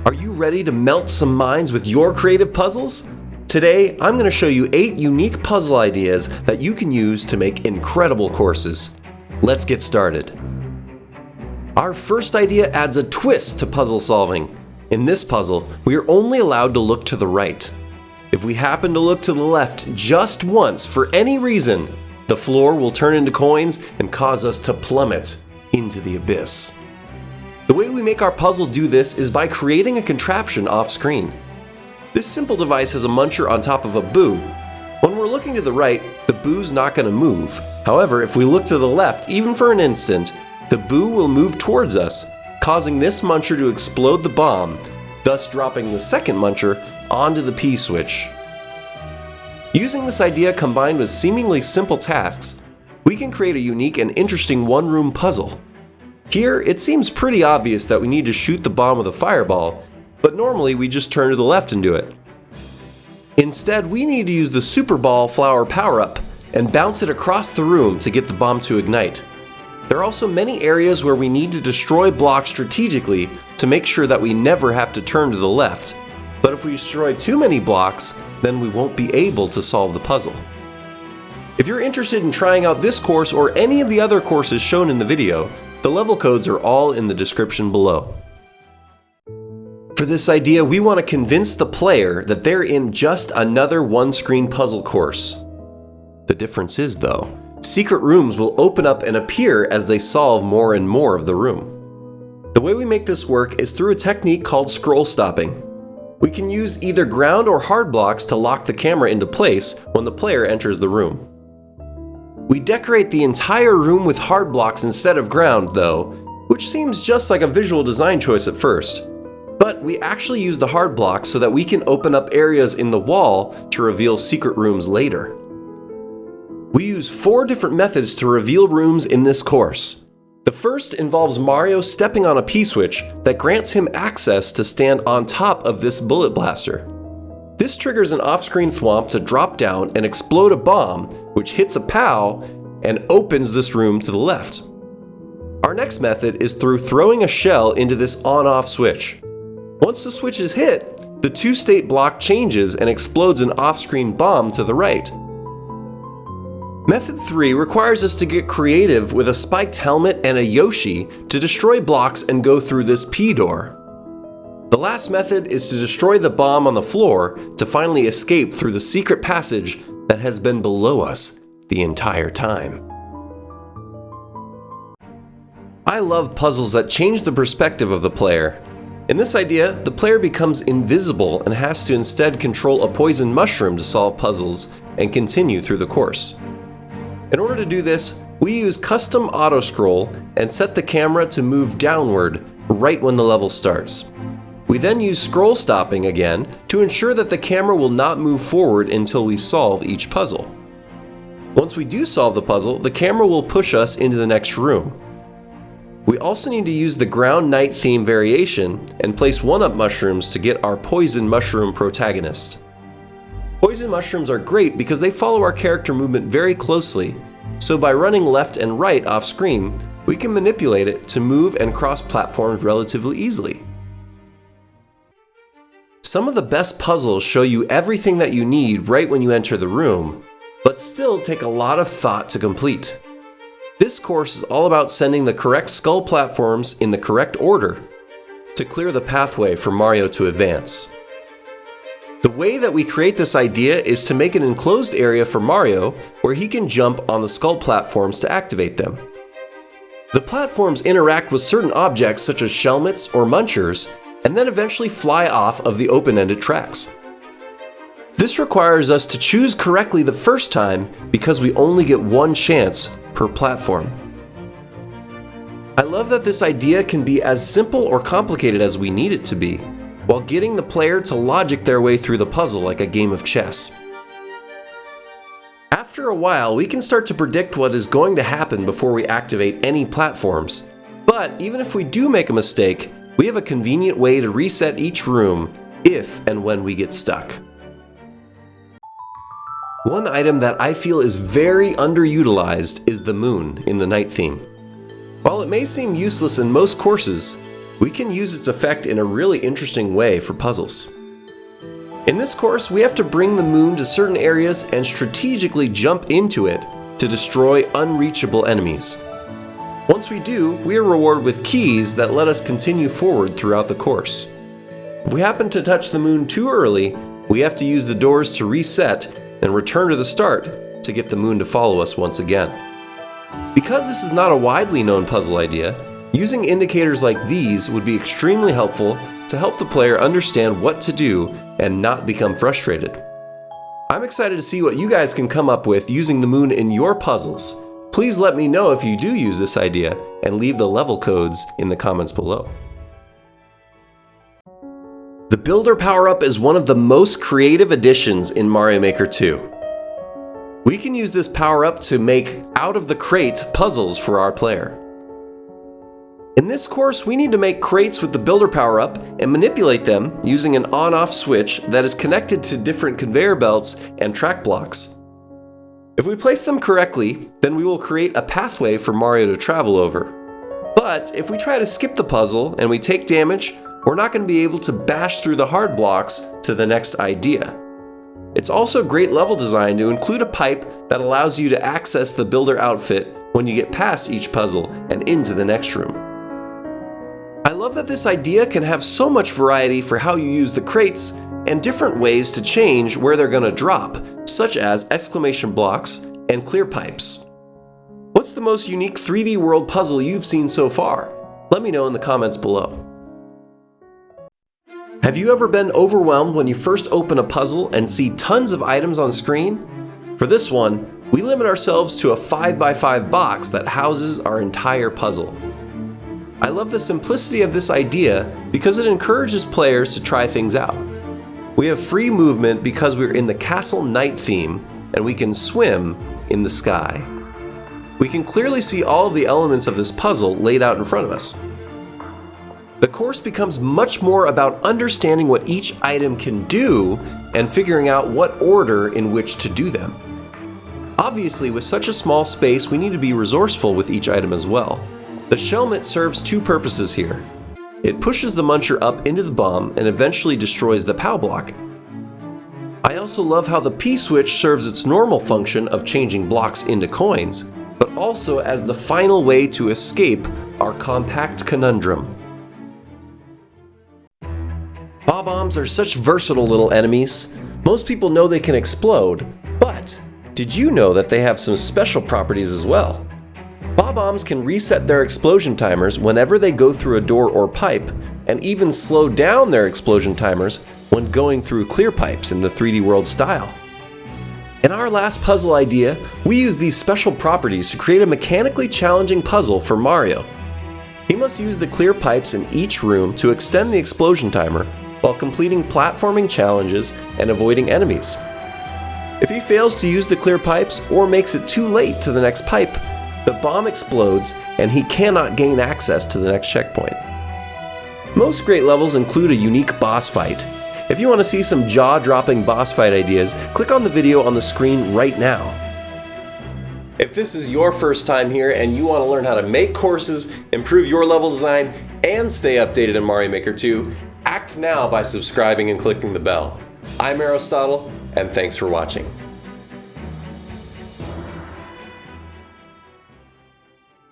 Are you ready to melt some minds with your creative puzzles? Today, I'm going to show you 8 unique puzzle ideas that you can use to make incredible courses. Let's get started. Our first idea adds a twist to puzzle solving. In this puzzle, we are only allowed to look to the right. If we happen to look to the left just once for any reason, the floor will turn into coins and cause us to plummet into the abyss. The way we make our puzzle do this is by creating a contraption off screen. This simple device has a muncher on top of a boo. When we're looking to the right, the boo's not going to move. However, if we look to the left, even for an instant, the boo will move towards us, causing this muncher to explode the bomb, thus dropping the second muncher onto the P switch. Using this idea combined with seemingly simple tasks, we can create a unique and interesting one-room puzzle. Here, it seems pretty obvious that we need to shoot the bomb with a fireball, but normally we just turn to the left and do it. Instead, we need to use the Super Ball Flower power-up and bounce it across the room to get the bomb to ignite. There are also many areas where we need to destroy blocks strategically to make sure that we never have to turn to the left. But if we destroy too many blocks, then we won't be able to solve the puzzle. If you're interested in trying out this course or any of the other courses shown in the video, the level codes are all in the description below. For this idea, we want to convince the player that they're in just another one-screen puzzle course. The difference is, though, secret rooms will open up and appear as they solve more and more of the room. The way we make this work is through a technique called scroll stopping. We can use either ground or hard blocks to lock the camera into place when the player enters the room. We decorate the entire room with hard blocks instead of ground, though, which seems just like a visual design choice at first. But we actually use the hard blocks so that we can open up areas in the wall to reveal secret rooms later. We use 4 different methods to reveal rooms in this course. The first involves Mario stepping on a P-switch that grants him access to stand on top of this bullet blaster. This triggers an off-screen thwomp to drop down and explode a bomb, which hits a POW and opens this room to the left. Our next method is through throwing a shell into this on-off switch. Once the switch is hit, the 2-state block changes and explodes an off-screen bomb to the right. Method 3 requires us to get creative with a spiked helmet and a Yoshi to destroy blocks and go through this P door. The last method is to destroy the bomb on the floor to finally escape through the secret passage that has been below us the entire time. I love puzzles that change the perspective of the player. In this idea, the player becomes invisible and has to instead control a poison mushroom to solve puzzles and continue through the course. In order to do this, we use custom auto-scroll and set the camera to move downward right when the level starts. We then use scroll stopping again to ensure that the camera will not move forward until we solve each puzzle. Once we do solve the puzzle, the camera will push us into the next room. We also need to use the ground night theme variation and place 1-up mushrooms to get our poison mushroom protagonist. Poison mushrooms are great because they follow our character movement very closely, so by running left and right off screen, we can manipulate it to move and cross platforms relatively easily. Some of the best puzzles show you everything that you need right when you enter the room, but still take a lot of thought to complete. This course is all about sending the correct skull platforms in the correct order to clear the pathway for Mario to advance. The way that we create this idea is to make an enclosed area for Mario where he can jump on the skull platforms to activate them. The platforms interact with certain objects such as shellmets or munchers, and then eventually fly off of the open-ended tracks. This requires us to choose correctly the first time because we only get one chance per platform. I love that this idea can be as simple or complicated as we need it to be, while getting the player to logic their way through the puzzle like a game of chess. After a while, we can start to predict what is going to happen before we activate any platforms, but even if we do make a mistake, we have a convenient way to reset each room if and when we get stuck. One item that I feel is very underutilized is the moon in the night theme. While it may seem useless in most courses, we can use its effect in a really interesting way for puzzles. In this course, we have to bring the moon to certain areas and strategically jump into it to destroy unreachable enemies. Once we do, we are rewarded with keys that let us continue forward throughout the course. If we happen to touch the moon too early, we have to use the doors to reset and return to the start to get the moon to follow us once again. Because this is not a widely known puzzle idea, using indicators like these would be extremely helpful to help the player understand what to do and not become frustrated. I'm excited to see what you guys can come up with using the moon in your puzzles. Please let me know if you do use this idea and leave the level codes in the comments below. The Builder power-up is one of the most creative additions in Mario Maker 2. We can use this power-up to make out-of-the-crate puzzles for our player. In this course, we need to make crates with the Builder power-up and manipulate them using an on-off switch that is connected to different conveyor belts and track blocks. If we place them correctly, then we will create a pathway for Mario to travel over. But if we try to skip the puzzle and we take damage, we're not going to be able to bash through the hard blocks to the next idea. It's also great level design to include a pipe that allows you to access the Builder outfit when you get past each puzzle and into the next room. I love that this idea can have so much variety for how you use the crates and different ways to change where they're going to drop, such as exclamation blocks and clear pipes. What's the most unique 3D world puzzle you've seen so far? Let me know in the comments below. Have you ever been overwhelmed when you first open a puzzle and see tons of items on screen? For this one, we limit ourselves to a 5x5 box that houses our entire puzzle. I love the simplicity of this idea because it encourages players to try things out. We have free movement because we're in the Castle Night theme, and we can swim in the sky. We can clearly see all of the elements of this puzzle laid out in front of us. The course becomes much more about understanding what each item can do and figuring out what order in which to do them. Obviously, with such a small space, we need to be resourceful with each item as well. The Shelmet serves two purposes here. It pushes the muncher up into the bomb and eventually destroys the POW block. I also love how the P-switch serves its normal function of changing blocks into coins, but also as the final way to escape our compact conundrum. Bob-ombs are such versatile little enemies. Most people know they can explode, but did you know that they have some special properties as well? Bob-ombs can reset their explosion timers whenever they go through a door or pipe, and even slow down their explosion timers when going through clear pipes in the 3D world style. In our last puzzle idea, we use these special properties to create a mechanically challenging puzzle for Mario. He must use the clear pipes in each room to extend the explosion timer while completing platforming challenges and avoiding enemies. If he fails to use the clear pipes or makes it too late to the next pipe, the bomb explodes and he cannot gain access to the next checkpoint. Most great levels include a unique boss fight. If you want to see some jaw-dropping boss fight ideas, click on the video on the screen right now. If this is your first time here and you want to learn how to make courses, improve your level design, and stay updated in Mario Maker 2, act now by subscribing and clicking the bell. I'm Arrowstotle, and thanks for watching.